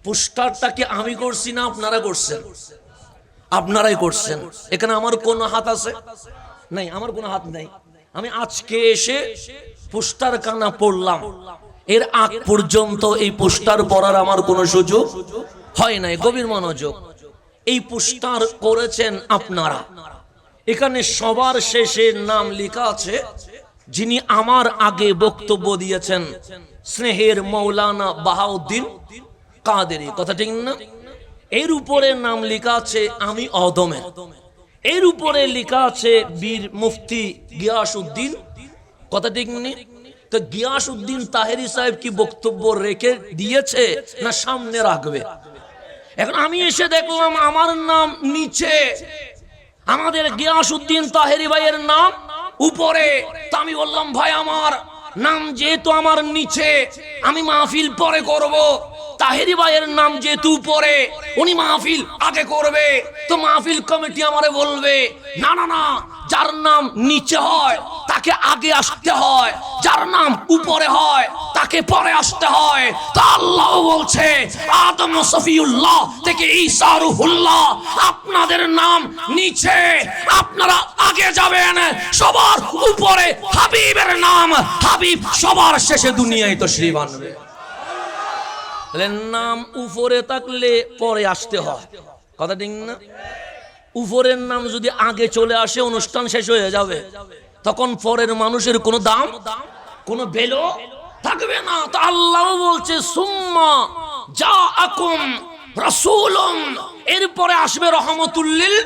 পোস্টারটা কি আমি করছি না আপনারা করছেন? আপনারাই করছেন। এখানে আমার কোন হাত আছে? নাই, আমার কোনো হাত নাই। আমি আজকে এসে পোস্টার কানা পড়লাম, এর আগ পর্যন্ত এই পোস্টার পড়ার আমার কোনো সুযোগ হয় নাই। গভীর মনোযোগ, এই পোস্টার করেছেন আপনারা। এখানে সবার শেষে নাম লেখা আছে যিনি আমার আগে বক্তব্য দিয়েছেন, স্নেহের মৌলানা বাহাউদ্দিন কাদেরী। কথা ঠিক না? এর উপরে নাম লেখা আছে আমি অদমের। এর উপরে লেখা আছে বীর মুফতি গিয়াসউদ্দিন। কথা ঠিক নেই? তো গিয়াসউদ্দিন তাহেরি সাহেব কি বক্তব্য রেখে দিয়েছে না সামনে রাখবে? এখন আমি এসে দেখলাম আমার নাম নিচে, আমাদের গিয়াসউদ্দিন তাহেরি ভাইয়ের নাম উপরে। তা আমি বললাম ভাই আমার নাম যেহেতু আমার নিচে, আমি মাহফিল পরে করব। তাহেরি ভাইয়ের নাম যেহেতু উপরে, উনি মাহফিল আগে করবে। তো মাহফিল কমিটি আমারে বলবে না না না, যার নাম নিচে হয় তাকে আগে আসতে হয়, যার নাম উপরে হয় তাকে পরে আসতে হয়। তো আল্লাহ বলছে আদম সফিউল্লাহ থেকে ঈসা রূহুল্লাহ, আপনাদের নাম নিচে, আপনারা আগে যাবেন। সবার উপরে হাবিবের নাম, হাবিব সবার শেষে দুনিয়ায় তশরিফ আনবে। নাম উপরে থাকলে পরে আসতে হয়। কথা ঠিক না? উপরের নাম যদি আগে চলে আসে অনুষ্ঠান শেষ হয়ে যাবে, তখন পরের মানুষের কোনো দাম, কোনো ভ্যালু থাকবে না। তো আল্লাহ বলছে সুম্মা জাআকুম রাসূলুন, এরপরে আসবে রহমতুল্লিল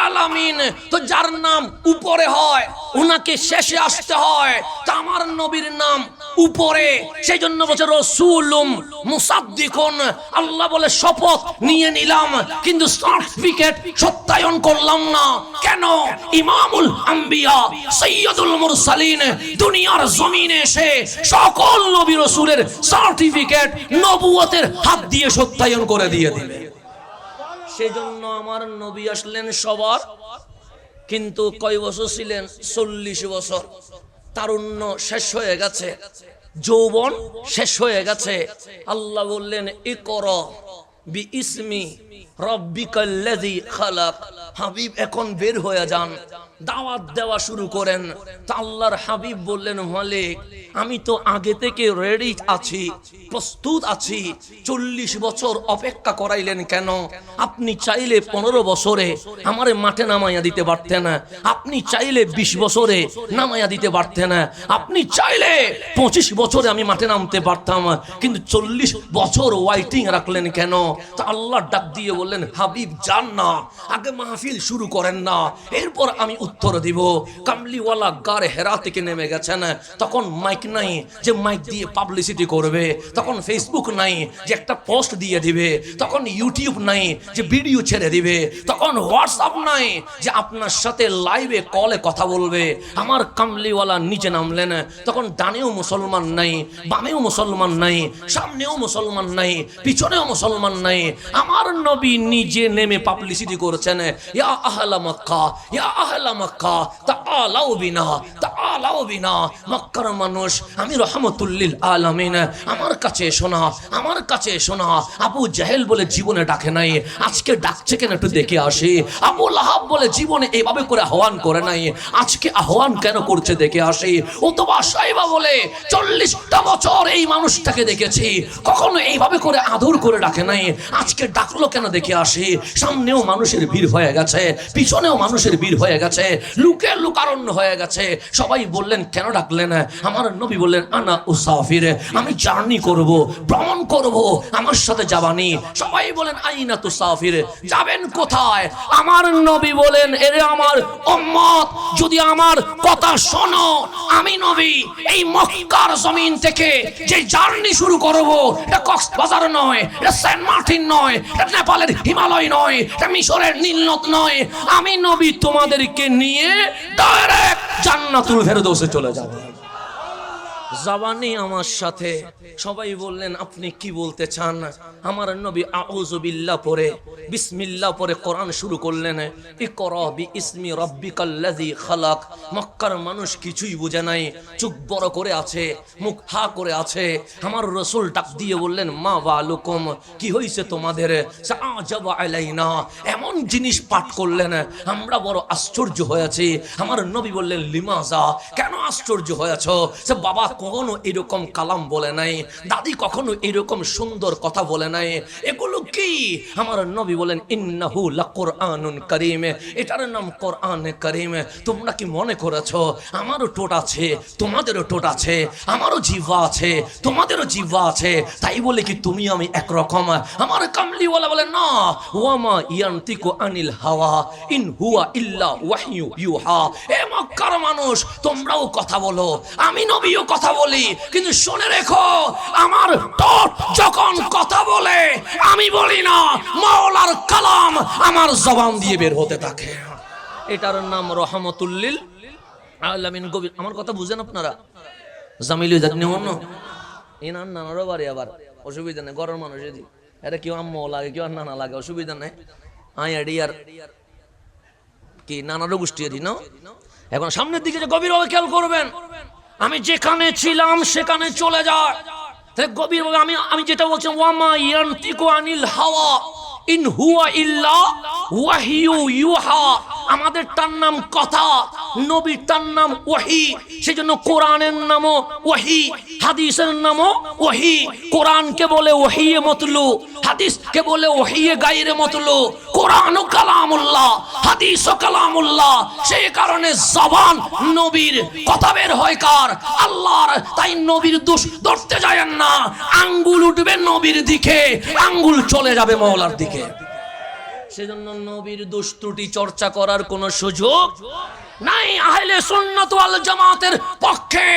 আলামিন। তো যার নাম উপরে হয় উনাকে শেষে আসতে হয়। তো আমার নবীর নাম উপরে, সেই জন্য বলছে রাসূলুম মুসাদ্দিকুন। আল্লাহ বলে শপথ নিয়ে নিলাম, কিন্তু সার্টিফিকেট সত্যায়ন করলাম না। কেন? ইমামুল আম্বিয়া সাইয়্যিদুল মুরসালিন দুনিয়ার জমিনে এসে সকল নবী রাসূলের সার্টিফিকেট নবুয়তের হাত দিয়ে সত্যায়ন করে দিয়ে দিবে। সেজন্য আমার নবী আসলেন সবার, কিন্তু কয় বছর ছিলেন? 40 বছর। তারুণ্য শেষ হয়ে গেছে, যৌবন শেষ হয়ে গেছে। আল্লাহ বললেন ইকরা বিইসমি রাব্বিকাল্লাযী খালাক। হাবিব এখন বের হয়ে যান, দাওয়াত দেওয়া শুরু করেন। তা আল্লাহর হাবিব বললেন মালিক আমি তো আগে থেকে রেডি আছি, প্রস্তুত আছি। 40 বছর অপেক্ষা করাইলেন কেন? আপনি চাইলে 15 বছরে আমারে মাঠে নামাইয়া দিতে পারতেন, আপনি চাইলে 20 বছরে নামাইয়া দিতে পারতেন, আপনি চাইলে 25 বছরে আমি মাঠে নামতে পারতাম, কিন্তু 40 বছর ওয়াইটিং রাখলেন কেন? তা আল্লাহ ডাক দিয়ে বললেন হাবিব যান না, আগে মাহফিল শুরু করেন না, এরপর আমি উত্তর দিব। কামলিওয়ালা গার হেরা থেকে নেমে গেছেন। তখন মাইক নাই যে মাইক দিয়ে পাবলিসিটি করবে, তখন ফেসবুক নাই যে একটা পোস্ট দিয়ে দিবে, তখন ইউটিউব নাই যে ভিডিও ছেড়ে দিবে, তখন হোয়াটসঅ্যাপ নাই যে আপনার সাথে লাইভে কলে কথা বলবে। আমার কামলিওয়ালা নিচে নামলেন, তখন ডানেও মুসলমান নাই, বামেও মুসলমান নাই, সামনেও মুসলমান নাই, পিছনেও মুসলমান নাই। আমার নবী নিজে নেমে পাবলিসিটি করেছেন, ইয়া আহলা মক্কা, ইয়া আহলা মক্কা তাআলাউ বিনা, তাআলাউ বিনা। মক্কার মানুষ, আমি রহমতুল্লিল আলামিন, আমার কাছে এসো না, আমার কাছে এসো না। আবু জাহেল বলে জীবনে ডাকে নাই, আজকে ডাকছে কেন একটু দেখে আসি। আবু লাহাব বলে জীবনে এইভাবে করে আহ্বান করে নাই, আজকে আহ্বান কেন করছে দেখে আসি। অথবা সাইবা বলে 40টা বছর এই মানুষটাকে দেখেছি, কখনো এইভাবে করে আদর করে ডাকে নাই, আজকে ডাকলো কেন দেখে আসি। সামনেও মানুষের ভিড় হয়ে গেছে, পিছনেও মানুষের ভিড় হয়ে গেছে, লুকে লুকারণ্য হয়ে গেছে। সবাই বললেন কেন ডাকলেন? আমার নবী বললেন আনা উসাফির, আমি জার্নি করব, ভ্রমণ করব, আমার সাথে যাবানি। সবাই বলেন আইনা তুসাফির, যাবেন কোথায়? আমার নবী বলেন এরে আমার উম্মত, যদি আমার কথা শোনো, আমি নবী এই মক্কার জমিন থেকে যে জার্নি শুরু করব, এটা কক্সবাজার নয়, এটা সেন্ট মার্টিন নয়, এটা নেপালের হিমালয় নয়, এটা মিশরের নীলনদ নয়। আমি নবী তোমাদেরকে নিয়ে ডাইরেক্ট জান্নাতুল ফেরদৌসে চলে যাব। জবানি আমার সাথে। সবাই বললেন আপনি কি বলতে চান? আমার নবী আউযু বিল্লাহ পড়ে বিসমিল্লাহ পড়ে কোরআন শুরু করলেন, ইকরা বিইসমি রাব্বিকাল্লাযী খালাক। মক্কার মানুষ কিছুই বুঝে নাই, চুপ বড় করে আছে, মুখ হা করে আছে। আমার রাসূল ডাক দিয়ে বললেন, মা বালুকুম, কি হইছে তোমাদের? সাআজাবা আলাইনা, এমন জিনিস পাঠ করলেন আমরা বড় আশ্চর্য হয়েছি। আমার নবী বললেন, লিমাজা, কেন আশ্চর্য হয়েছো? সে বাবা কখনো এরকম কালাম বলে নাই, দাদি কখনো এরকম সুন্দর কথা বলে নাই, এগুলো কি? আমার নবী বলেন, ইন্নাহু লাকুরআনুন কারীম, এটার নাম কোরআন কারীম। তোমরা কি মনে করেছো আমারও ঠোঁট আছে তোমাদেরও ঠোঁট আছে, আমারও জিহ্বা আছে তোমাদেরও জিহ্বা আছে, তাই বলে কি তুমি আমি একরকম? আমার কামলিওয়ালা বলে, না, ওয়ামা ইয়ান্তিকু আনিল হাওয়া ইন হুয়া ইল্লা ওয়াহয়ু ইউহা। এ মক্কার মানুষ, তোমরাও কথা বলো, আমি নবীও কথা বলি, কিন্তু শুনে রেখো, আমার ঠোঁট যখন কথা বলে আমি বলি না, মাওলার কালাম আমার জবান দিয়ে বের হতে থাকে। এটার নাম রহমাতুল লিল আলামিন। গভীর আমার কথা বুঝেন আপনারা? জামিলু জানি অন্য এনার নানারও বাড়ি, আবার অসুবিধা নেই, ঘরের মানুষ এদি, এটা কেউ আম্মু লাগে কেউ আর নানা লাগে, অসুবিধা নেই। আইডি আর কি নানারও গোষ্ঠী এদি না। এখন সামনের দিকে যে গভীরভাবে খেয়াল করবেন, আমি যেখানে ছিলাম সেখানে চলে যায় গভীরভাবে। আমি যেটা বলছি, ওয়ামা ইয়ান্তিকু আনিল হাওয়া ইন হুয়া ইল্লা ওয়াহয়ু ইউহা। আমাদের তার নাম কথা, নবীর তার নাম ওয়াহি, সেজন্য কোরআনের নামও ওয়াহি, হাদিসের নামও ওয়াহি। কোরআনকে বলে ওয়াহিয়ে মতলু, হাদিসকে বলে ওয়াহিয়ে গায়রে মতলু। কোরআনও কালামুল্লাহ, হাদিসও কালামুল্লাহ। সেই কারণে জবান নবীর, কথা বের হয় কার? আল্লাহর। তাই নবীর দোষ ধরতে যায়েন না, আঙ্গুল উঠবে নবীর দিকে, আঙ্গুল চলে যাবে মওলার দিকে। সেজন্য নবীর দোষ ত্রুটি চর্চা করার কোনো সুযোগ নাই। আহলে সুন্নাত ওয়াল জামাতের পক্ষে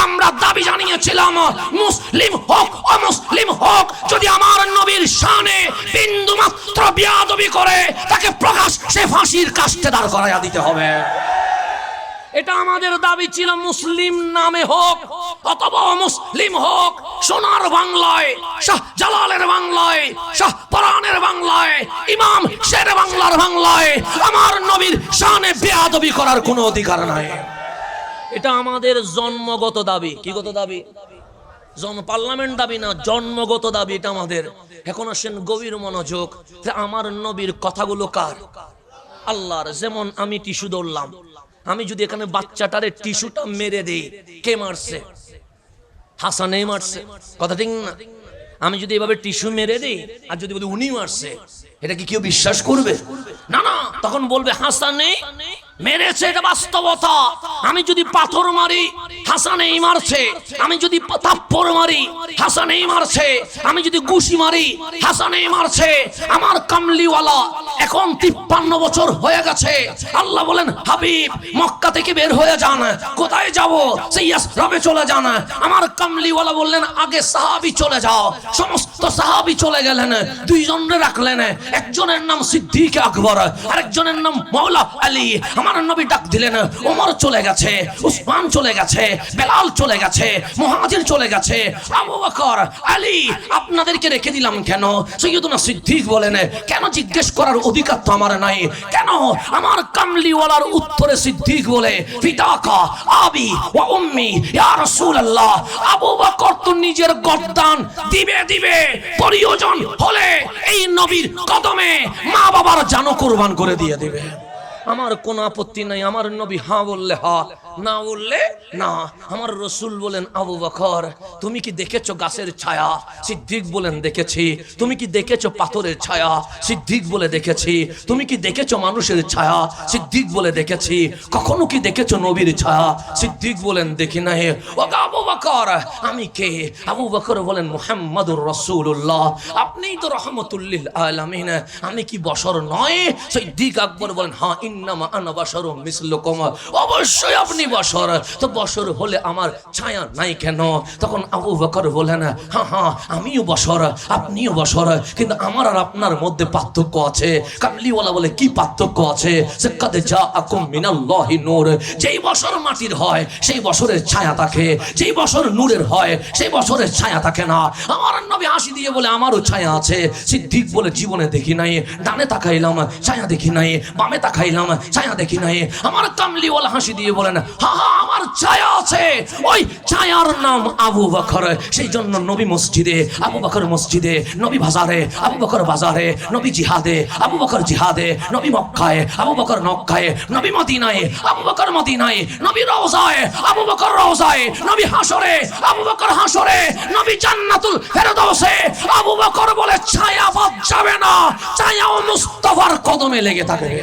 আমরা দাবি জানিয়েছিলাম, মুসলিম হোক অমুসলিম হোক, যদি আমার নবীর শানে বিন্দু মাত্র বেয়াদবি করে তাকে প্রকাশ্যে ফাঁসির কাস্টে দাঁড় করাইয়া দিতে হবে। এটা আমাদের দাবি ছিল, মুসলিম নামে হোক অথবা মুসলিম হোক। সোনার বাংলায়, শাহ জালালের বাংলায়, শাহ পরানের বাংলায়, ইমাম শের বাংলার বাংলায় আমার নবীর শানে বেয়াদবি করার কোনো অধিকার নাই। এটা আমাদের জন্মগত দাবি। কি গত দাবি? পার্লামেন্ট দাবি না, জন্মগত দাবি এটা আমাদের। এখন আসেন গভীর মনোযোগ, আমার নবীর কথাগুলো কার? আল্লাহর। যেমন আমি টিস্যু ধরলাম, আমি যদি এখানে বাচ্চাটারে টিস্যুটা মেরে দেই, কে মারছে? হাসানেই মারছে, কথা ঠিক না? আমি যদি এভাবে টিস্যু মেরে দেই আর যদি বলি উনি মারছে, এটা কি কেউ বিশ্বাস করবে? না না, তখন বলবে হাসানে মেরেছে, এটা বাস্তবতা। আমি যদি পাথর মারি, হাসানেই মারছে। আমি যদি থাপ্পড় মারি, হাসানেই মারছে। আমি যদি ঘুষি মারি, হাসানেই মারছে। আমার কামলিওয়ালা এখন 53 বছর হয়ে গেছে। আল্লাহ বলেন, হাবিব মক্কা থেকে বের হয়ে যান। কোথায় যাব? সেই ইয়াসরাবে চলে যান। আমার কামলিওয়ালা বললেন, আগে সাহাবী চলে যাও। সমস্ত সাহাবী চলে গেলেন, দুইজনরে রাখলেন, একজনের নাম সিদ্দিক আকবর, আরেকজনের নাম মাওলা আলী। আমার নবী ডাক দিলেন, ওমর চলে গেছে, উসমান চলে গেছে, বেলাল চলে গেছে, মুহাজির চলে গেছে, আবু বকর, আলী, আপনাদেরকে রেখে দিলাম কেন? সৈয়দনা সিদ্দিক বলেন, কেন জিজ্ঞেস করার অধিকার তো আমার নাই? কেন? আমার কামলিওয়ালার উত্তরে সিদ্দিক বলে, ফিদাকা আবি ওয়া উম্মি ইয়া রাসূলুল্লাহ। আবু বকর তো নিজের গর্দান দিবে প্রয়োজন হলে এই নবীর কদমে মা বাবার জানও কুরবান করে দিয়ে দিবে। আমার কোনো আপত্তি নাই। আমার নবী হ্যাঁ বললে হ্যাঁ, না বললে না। আমার রসুল বলেন, আবু বকর তুমি কি দেখেছো গাছের ছায়া? সিদ্দিক বলেন, দেখেছি। তুমি কি দেখেছো পাথরের ছায়া? সিদ্দিক বলে, দেখেছি। তুমি কি দেখেছো মানুষের ছায়া? সিদ্দিক বলে, দেখেছি। কখনো কি দেখেছো নবীর ছায়া? সিদ্দিক বলেন, দেখি নাই। ও আবু বকর আমি কে? আবু বকর বলেন, মুহাম্মাদুর রাসূলুল্লাহ, আপনিই তো রহমাতুল লিল আলামিন। আমি কি বশর নয়? সিদ্দিক আকবর বলেন, হ্যাঁ, ইন্নামা আনা বাশারুম মিসলুকুম, অবশ্যই আপনি বছর। তো বছর হলে আমার ছায়া নাই কেন? তখন আবু বকর বলেন, হ্যাঁ হ্যাঁ আমিও বছর, আপনিও বছর, কিন্তু আমার আর আপনার মধ্যে পার্থক্য আছে। কামলিওয়ালা বলে কি পার্থক্য আছে? সে কাদ জাআকুম মিনাল্লাহি নূর, যেই বছর মাটির হয় সেই বছরের ছায়া থাকে, যেই বছর নূরের হয় সেই বছরের ছায়া থাকে না। আমার নবী হাসি দিয়ে বলে আমারও ছায়া আছে। সিদ্দিক বলে জীবনে দেখি নাই, ডানে তাকাইলাম ছায়া দেখি নাই, বামে তাকাইলাম ছায়া দেখি নাই। আমার কামলিওয়ালা হাসি দিয়ে বলেন, হ্যাঁ হ্যাঁ আমার ছায়া আছে, ওই ছায়ার নাম আবু বকর। সেই জন্য নবী মসজিদে, আবু বকর মসজিদে, নবী বাজারে, আবু বকর বাজারে, নবী জিহাদে, আবু বকর জিহাদে, নবী মক্কায়, আবু বকর মক্কায়, নবী মদিনায়, আবু বকর মদিনায়, নবী রওজায়, আবু বকর রওজায়, নবী হাসরে, আবু বকর হাসরে, নবী জান্নাতুল ফেরদৌসে। আবু বকর বলে ছায়া বাদ যাবে না, ছায়াও মুস্তাফার কদমে লেগে থাকবে।